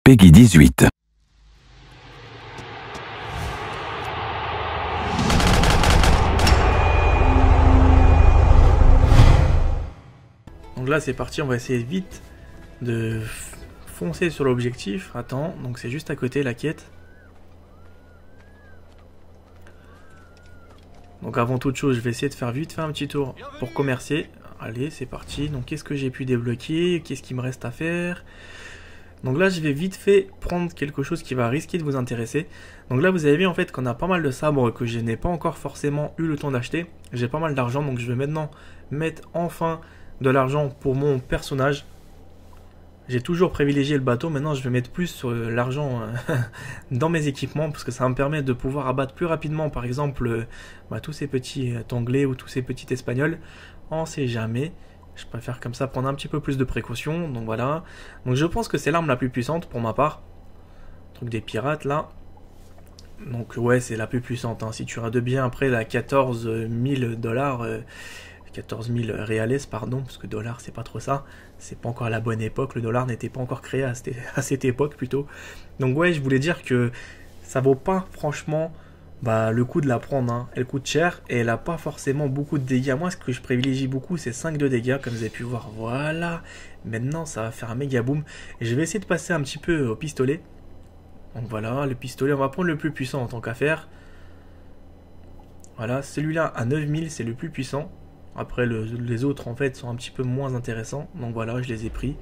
Peggy 18. Donc là c'est parti, on va essayer vite de foncer sur l'objectif. Attends, donc c'est juste à côté la quête. Donc avant toute chose, je vais essayer de faire vite, faire un petit tour pour commercer. Allez, c'est parti. Donc qu'est-ce que j'ai pu débloquer? Qu'est-ce qu'il me reste à faire? Donc là, je vais vite fait prendre quelque chose qui va risquer de vous intéresser. Donc là, vous avez vu en fait qu'on a pas mal de sabres que je n'ai pas encore forcément eu le temps d'acheter. J'ai pas mal d'argent, donc je vais maintenant mettre enfin de l'argent pour mon personnage. J'ai toujours privilégié le bateau, maintenant je vais mettre plus sur l'argent dans mes équipements parce que ça va me permettre de pouvoir abattre plus rapidement par exemple tous ces petits anglais ou tous ces petits espagnols. On sait jamais, je préfère comme ça prendre un petit peu plus de précautions, donc voilà. Donc je pense que c'est l'arme la plus puissante pour ma part. Truc des pirates là. Donc ouais, c'est la plus puissante, hein. Si tu regardes bien après la 14 000 $, 14 000 reales, pardon, parce que dollar c'est pas trop ça, c'est pas encore la bonne époque, le dollar n'était pas encore créé à cette époque plutôt. Donc ouais, je voulais dire que ça vaut pas franchement le coup de la prendre, hein. Elle coûte cher et elle a pas forcément beaucoup de dégâts. Moi ce que je privilégie beaucoup c'est 5 de dégâts comme vous avez pu voir, voilà. Maintenant ça va faire un méga boom et je vais essayer de passer un petit peu au pistolet. Donc voilà, le pistolet, on va prendre le plus puissant en tant qu'affaire. Voilà, celui-là à 9000 c'est le plus puissant. Après les autres en fait sont un petit peu moins intéressants. Donc voilà, je les ai pris.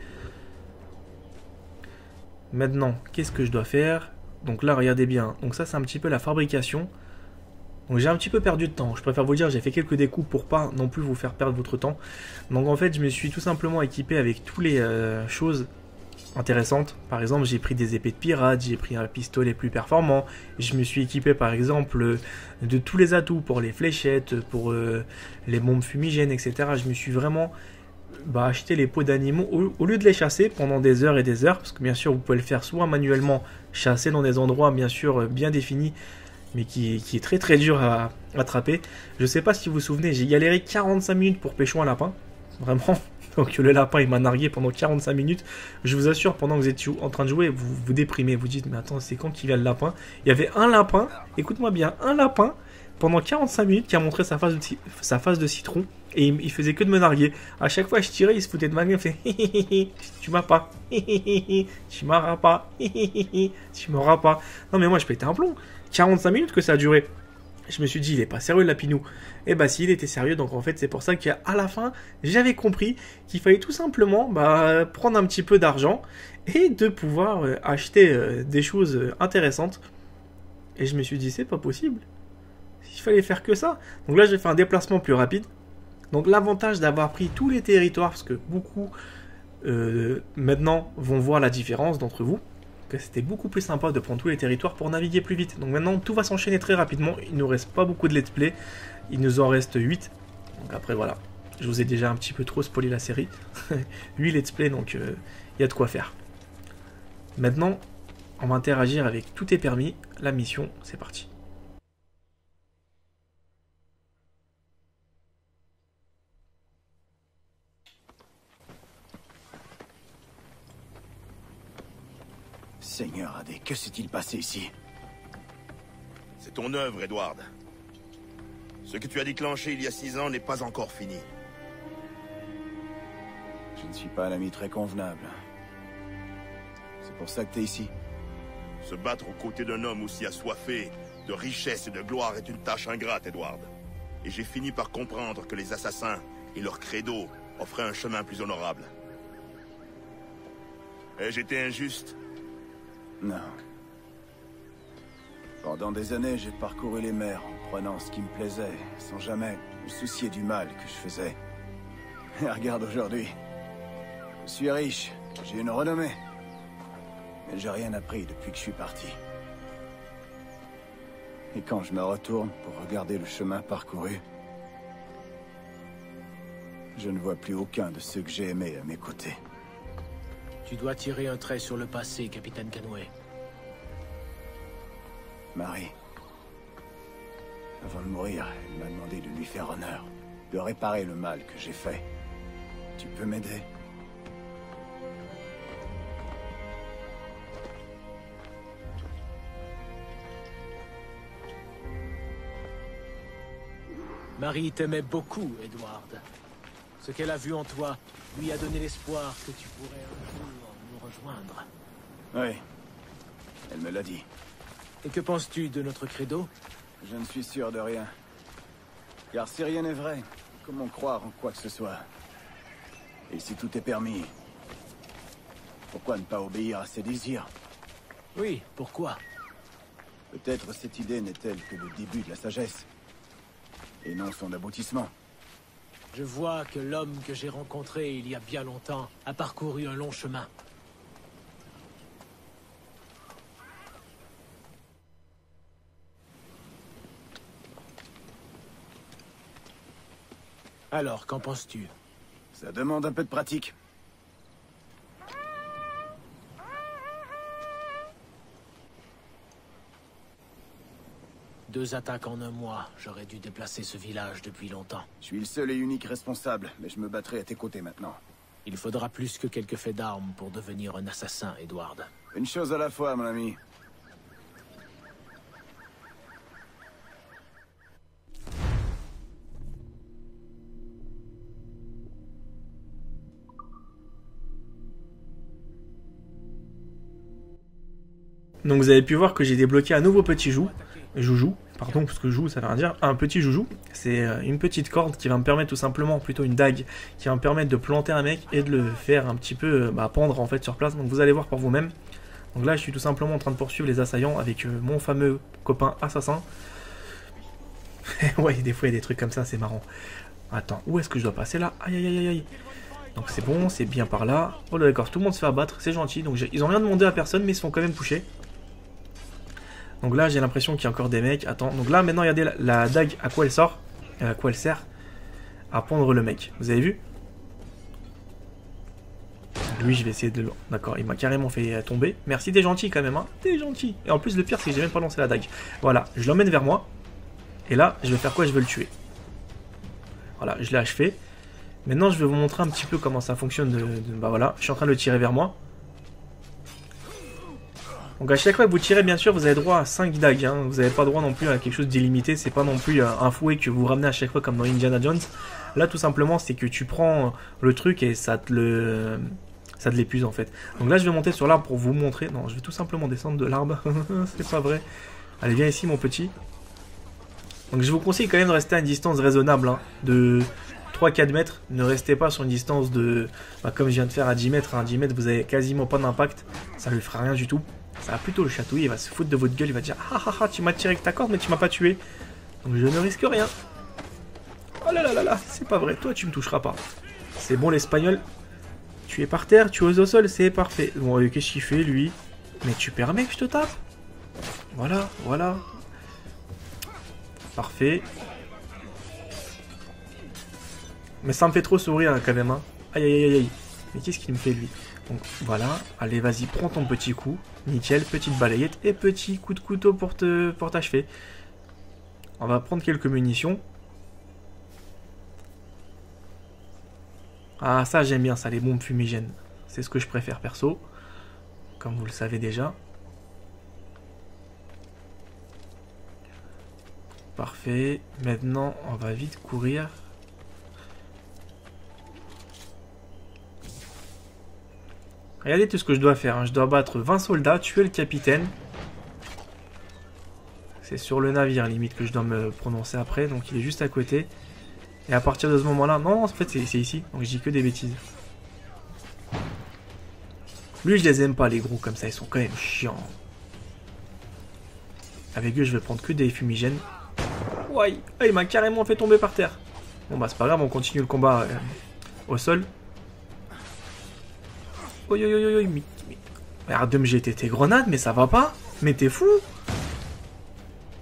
Maintenant, qu'est-ce que je dois faire? Donc là, regardez bien. Donc ça, c'est un petit peu la fabrication. Donc j'ai un petit peu perdu de temps. Je préfère vous dire, j'ai fait quelques découpes pour pas non plus vous faire perdre votre temps. Donc en fait, je me suis tout simplement équipé avec toutes les choses intéressantes. Par exemple, j'ai pris des épées de pirate, j'ai pris un pistolet plus performant. Je me suis équipé par exemple de tous les atouts pour les fléchettes, pour les bombes fumigènes, etc. Je me suis vraiment acheté les peaux d'animaux au lieu de les chasser pendant des heures et des heures, parce que bien sûr vous pouvez le faire soit manuellement, chasser dans des endroits bien sûr bien définis, mais qui est très très dur à attraper. Je sais pas si vous vous souvenez, j'ai galéré 45 minutes pour pêcher un lapin, vraiment. Donc le lapin il m'a nargué pendant 45 minutes. Je vous assure, pendant que vous étiez en train de jouer, vous vous déprimez, vous dites mais attends, c'est quand qu'il vient le lapin? Il y avait un lapin, écoute-moi bien, un lapin pendant 45 minutes qui a montré sa face de citron et il faisait que de me narguer. À chaque fois je tirais, il se foutait de ma gueule, il fait tu m'as pas, tu m'auras pas, tu m'auras pas. Non mais moi je pétais un plomb. 45 minutes que ça a duré. Je me suis dit, il est pas sérieux le lapinou. Et bah si, il était sérieux, donc en fait c'est pour ça qu'à la fin, j'avais compris qu'il fallait tout simplement prendre un petit peu d'argent et de pouvoir acheter des choses intéressantes. Et je me suis dit, c'est pas possible. Il fallait faire que ça. Donc là, j'ai fait un déplacement plus rapide. Donc l'avantage d'avoir pris tous les territoires, parce que beaucoup maintenant vont voir la différence d'entre vous. C'était beaucoup plus sympa de prendre tous les territoires pour naviguer plus vite. Donc maintenant tout va s'enchaîner très rapidement. Il ne nous reste pas beaucoup de let's play. Il nous en reste 8. Donc après voilà. Je vous ai déjà un petit peu trop spoilé la série. 8 let's play, donc il y a de quoi faire. Maintenant, on va interagir avec Tout est permis. La mission, c'est parti. Seigneur Adé, que s'est-il passé ici? C'est ton œuvre, Edward. Ce que tu as déclenché il y a 6 ans n'est pas encore fini. Je ne suis pas un ami très convenable. C'est pour ça que t'es ici? Se battre aux côtés d'un homme aussi assoiffé de richesse et de gloire est une tâche ingrate, Edward. Et j'ai fini par comprendre que les assassins et leur credo offraient un chemin plus honorable. Ai-je été injuste? Non. Pendant des années, j'ai parcouru les mers en prenant ce qui me plaisait, sans jamais me soucier du mal que je faisais. Et regarde aujourd'hui. Je suis riche, j'ai une renommée. Mais j'ai rien appris depuis que je suis parti. Et quand je me retourne pour regarder le chemin parcouru, je ne vois plus aucun de ceux que j'ai aimés à mes côtés. Tu dois tirer un trait sur le passé, capitaine Canway. Marie, avant de mourir, elle m'a demandé de lui faire honneur, de réparer le mal que j'ai fait. Tu peux m'aider? Marie t'aimait beaucoup, Edward. Ce qu'elle a vu en toi lui a donné l'espoir que tu pourrais un jour nous rejoindre. Oui, elle me l'a dit. Et que penses-tu de notre credo? Je ne suis sûr de rien. Car si rien n'est vrai, comment croire en quoi que ce soit? Et si tout est permis, pourquoi ne pas obéir à ses désirs? Oui, pourquoi? Peut-être cette idée n'est-elle que le début de la sagesse, et non son aboutissement. Je vois que l'homme que j'ai rencontré il y a bien longtemps a parcouru un long chemin. Alors, qu'en penses-tu? Ça demande un peu de pratique. Deux attaques en un mois. J'aurais dû déplacer ce village depuis longtemps. Je suis le seul et unique responsable, mais je me battrai à tes côtés maintenant. Il faudra plus que quelques faits d'armes pour devenir un assassin, Edward. Une chose à la fois, mon ami. Donc vous avez pu voir que j'ai débloqué un nouveau petit joujou, pardon, parce que joujou ça veut rien dire, un petit joujou, c'est une petite corde qui va me permettre tout simplement, plutôt une dague, qui va me permettre de planter un mec et de le faire un petit peu pendre en fait sur place, donc vous allez voir par vous-même. Donc là je suis tout simplement en train de poursuivre les assaillants avec mon fameux copain assassin. Ouais, des fois il y a des trucs comme ça, c'est marrant. Attends, où est-ce que je dois passer là? Aïe aïe aïe aïe. Donc c'est bon, c'est bien par là. Oh là d'accord, tout le monde se fait abattre, c'est gentil. Donc ils ont rien demandé à personne, mais ils se font quand même toucher. Donc là j'ai l'impression qu'il y a encore des mecs. Attends, donc là maintenant regardez la dague, à quoi elle sort, à quoi elle sert? À pendre le mec, vous avez vu? Lui je vais essayer de le... D'accord, il m'a carrément fait tomber. Merci, t'es gentil quand même, hein. T'es gentil. Et en plus le pire c'est que j'ai même pas lancé la dague. Voilà, je l'emmène vers moi. Et là je vais faire quoi? Je veux le tuer. Voilà, je l'ai achevé. Maintenant je vais vous montrer un petit peu comment ça fonctionne. Bah voilà, je suis en train de le tirer vers moi. Donc à chaque fois que vous tirez, bien sûr, vous avez droit à 5 dagues. Hein. Vous n'avez pas droit non plus à quelque chose d'illimité. C'est pas non plus un fouet que vous ramenez à chaque fois comme dans Indiana Jones. Là, tout simplement, c'est que tu prends le truc et ça te l'épuise en fait. Donc là, je vais monter sur l'arbre pour vous montrer. Non, je vais tout simplement descendre de l'arbre. C'est pas vrai. Allez, viens ici, mon petit. Donc je vous conseille quand même de rester à une distance raisonnable. Hein, de 3-4 mètres. Ne restez pas sur une distance de... comme je viens de faire à 10 mètres. À 10 mètres, vous avez quasiment pas d'impact. Ça lui fera rien du tout. Ça va plutôt le chatouiller, il va se foutre de votre gueule, il va dire ah ah ah, tu m'as tiré avec ta corde mais tu m'as pas tué. Donc je ne risque rien. Oh là là là là, c'est pas vrai, toi tu me toucheras pas. C'est bon l'espagnol. Tu es par terre, tu es au sol, c'est parfait. Bon, qu'est-ce qu'il fait lui? Mais tu permets que je te tape? Voilà, voilà. Parfait. Mais ça me fait trop sourire quand même, hein. Aïe aïe aïe aïe. Mais qu'est-ce qu'il me fait lui? Donc voilà, allez vas-y, prends ton petit coup. Nickel, petite balayette et petit coup de couteau pour t'achever. On va prendre quelques munitions. Ah ça j'aime bien ça, les bombes fumigènes. C'est ce que je préfère perso. Comme vous le savez déjà. Parfait. Maintenant on va vite courir. Regardez tout ce que je dois faire, hein. Je dois battre 20 soldats, tuer le capitaine. C'est sur le navire limite que je dois me prononcer après, donc il est juste à côté. Et à partir de ce moment-là... Non, en fait c'est ici, donc je dis que des bêtises. Lui je les aime pas les gros comme ça, ils sont quand même chiants. Avec eux je vais prendre que des fumigènes. Ouais, ah, il m'a carrément fait tomber par terre. Bon bah c'est pas grave, on continue le combat au sol. Oi, oi, oi, oi, mais arrête de me jeter tes grenades, mais ça va pas? Mais t'es fou?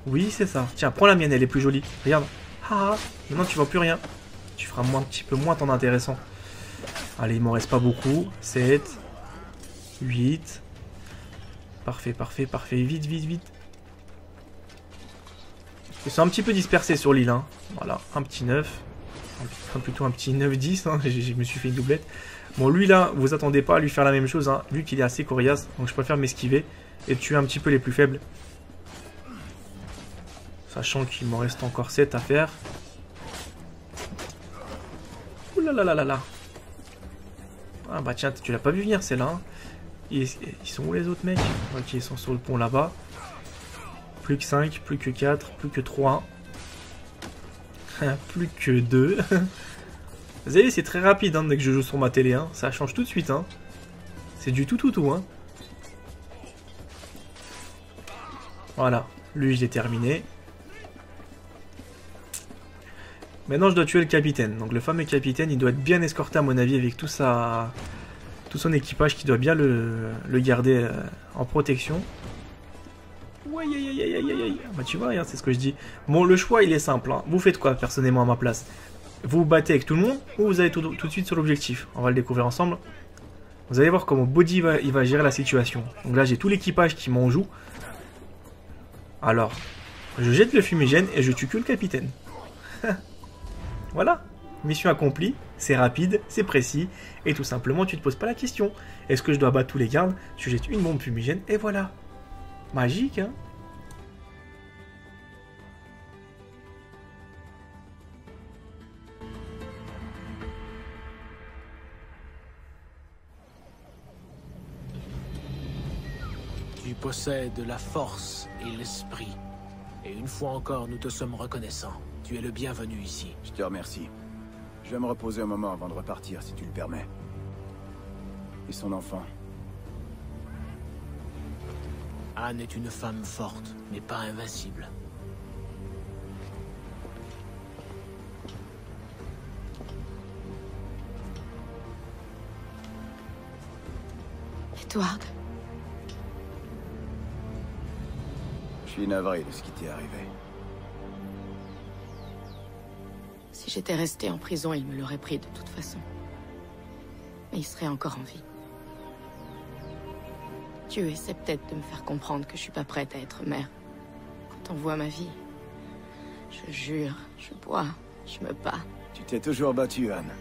Oui, c'est ça. Tiens, prends la mienne, elle est plus jolie. Regarde. Ah, maintenant tu vois plus rien. Tu feras un petit peu moins ton intéressant. Allez, il m'en reste pas beaucoup. 7, 8. Parfait, parfait, parfait. Vite, vite, vite. Ils sont un petit peu dispersés sur l'île. Hein. Voilà, un petit 9. Plutôt un petit 9-10. Hein. Je me suis fait une doublette. Bon, lui là, vous attendez pas à lui faire la même chose, hein, vu qu'il est assez coriace, donc je préfère m'esquiver et tuer un petit peu les plus faibles. Sachant qu'il m'en reste encore 7 à faire. là là là là là. Ah bah tiens, tu l'as pas vu venir celle-là. Hein. Ils sont où les autres mecs? Ok, ils sont sur le pont là-bas. Plus que 5, plus que 4, plus que 3. Plus que 2. Vous avez vu, c'est très rapide hein, dès que je joue sur ma télé. Hein. Ça change tout de suite. Hein. C'est du tout. Hein. Voilà. Lui, je l'ai terminé. Maintenant, je dois tuer le capitaine. Donc, le fameux capitaine, il doit être bien escorté, à mon avis, avec tout son équipage qui doit bien le garder en protection. Aïe. Bah, tu vois, regarde, c'est ce que je dis. Bon, le choix, il est simple. Hein. Vous faites quoi, personnellement, à ma place? Vous vous battez avec tout le monde ou vous allez tout de suite sur l'objectif? On va le découvrir ensemble. Vous allez voir comment Bodhi il va gérer la situation. Donc là, j'ai tout l'équipage qui m'en joue. Alors, je jette le fumigène et je tue que le capitaine. Voilà, mission accomplie, c'est rapide, c'est précis, et tout simplement, tu te poses pas la question. Est-ce que je dois battre tous les gardes? Tu jettes une bombe fumigène, et voilà. Magique, hein? Tu possèdes la force et l'esprit. Et une fois encore, nous te sommes reconnaissants. Tu es le bienvenu ici. Je te remercie. Je vais me reposer un moment avant de repartir, si tu le permets. Et son enfant? Anne est une femme forte, mais pas invincible. Edward. Je suis navré de ce qui t'est arrivé. Si j'étais restée en prison, il me l'aurait pris de toute façon. Mais il serait encore en vie. Dieu essaie peut-être de me faire comprendre que je suis pas prête à être mère. Quand on voit ma vie, je jure, je bois, je me bats. Tu t'es toujours battue, Anne.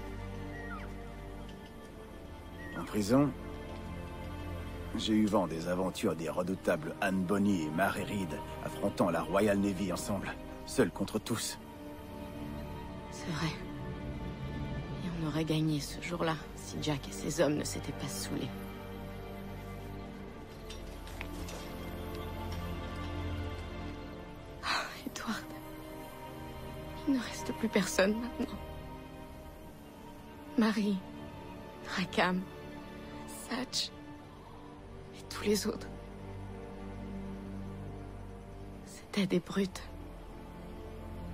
En prison, j'ai eu vent des aventures des redoutables Anne Bonny et Mary Reed affrontant la Royal Navy ensemble, seuls contre tous. C'est vrai. Et on aurait gagné ce jour-là si Jack et ses hommes ne s'étaient pas saoulés. Ah, Edward. Il ne reste plus personne maintenant. Marie, Rackham, Satch et tous les autres. C'était des brutes.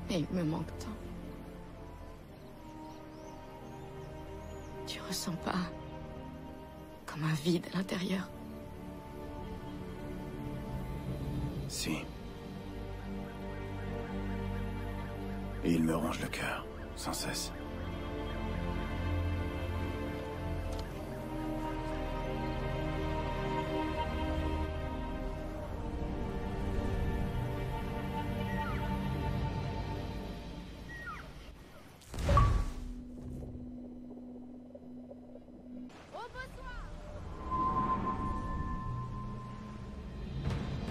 Mais il me manque tant. Tu ressens pas comme un vide à l'intérieur? Si. Et il me ronge le cœur, sans cesse.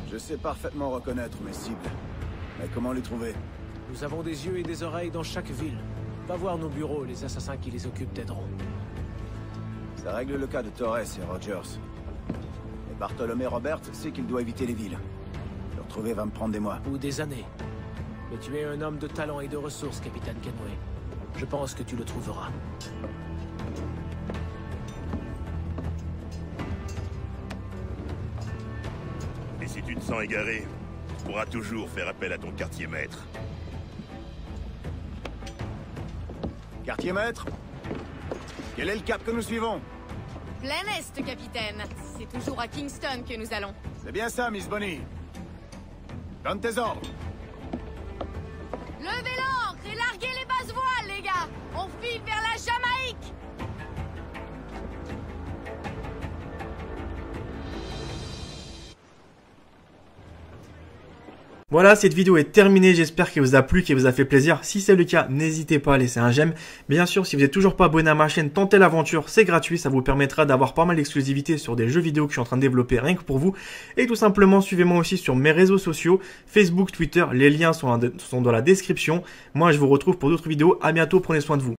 Je sais parfaitement reconnaître mes cibles. Mais comment les trouver? Nous avons des yeux et des oreilles dans chaque ville. Va voir nos bureaux, les assassins qui les occupent t'aideront. Ça règle le cas de Torres et Rogers. Et Bartolomé Roberts sait qu'il doit éviter les villes. Le retrouver va me prendre des mois. Ou des années. Mais tu es un homme de talent et de ressources, capitaine Kenway. Je pense que tu le trouveras. Et si tu te sens égaré, tu pourras toujours faire appel à ton quartier maître. Quartier maître? Quel est le cap que nous suivons? Plein Est, capitaine. C'est toujours à Kingston que nous allons. C'est bien ça, Miss Bonny. Donne tes ordres. Levez l'ancre et larguez les basses voiles, les gars. On file vers la Jamaïque. Voilà, cette vidéo est terminée, j'espère qu'elle vous a plu, qu'elle vous a fait plaisir. Si c'est le cas, n'hésitez pas à laisser un j'aime. Bien sûr, si vous n'êtes toujours pas abonné à ma chaîne, tentez l'aventure, c'est gratuit, ça vous permettra d'avoir pas mal d'exclusivités sur des jeux vidéo que je suis en train de développer rien que pour vous. Et tout simplement, suivez-moi aussi sur mes réseaux sociaux, Facebook, Twitter, les liens sont dans la description. Moi, je vous retrouve pour d'autres vidéos, à bientôt, prenez soin de vous.